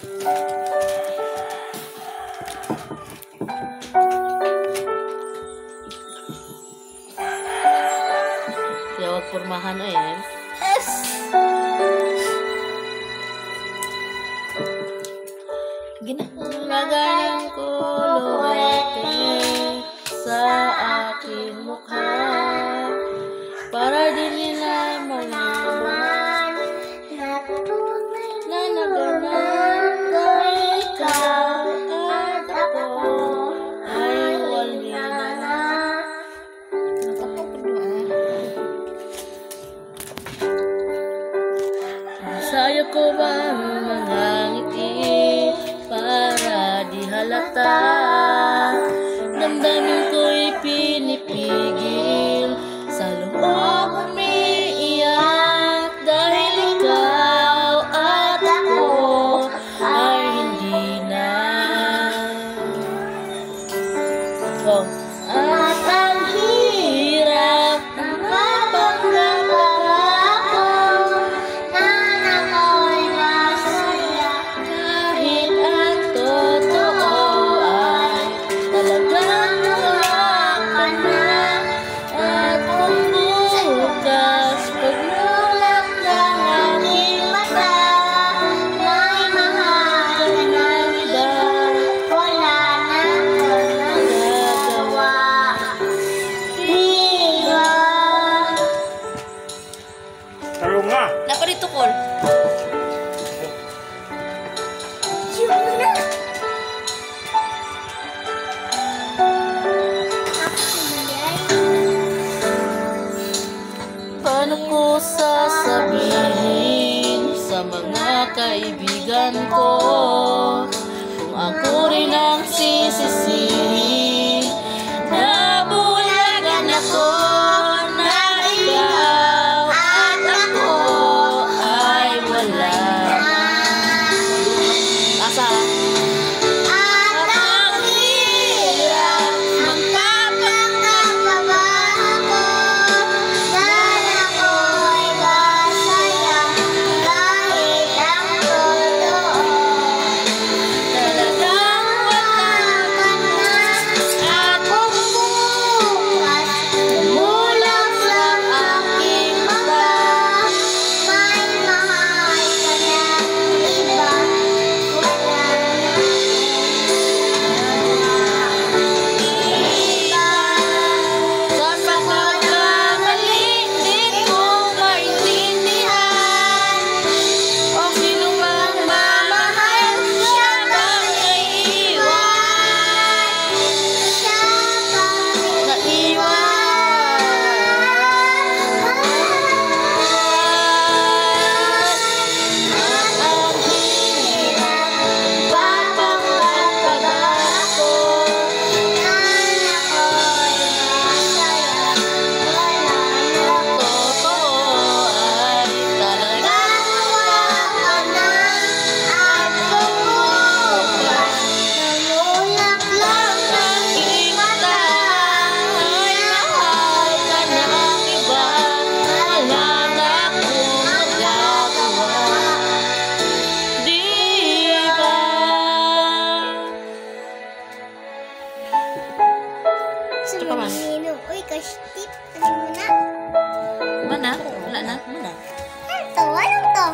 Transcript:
Kaya huwag pormahan o yan. Yes! Ginagalang kolorete sa aking mukha para din nila malaman na naganap dahil ikaw at ako ay wali na. Masaya ko ba mga ngiti para di halata? Damdamin ko'y pinipigil sa loob umiiyak dahil ikaw at ako ay hindi na. Oh. At ang hirap ng mapanggap ako na ako'y masaya kahit ang totoo ay talagang wala ka na. At kung bukas pagmulat ng aking mata may mahal ng iba, wala nang magagawa. Talong nga! Naparito call. Paano ko sasabihin sa mga kaibigan ko kung ako rin ang sisisihin?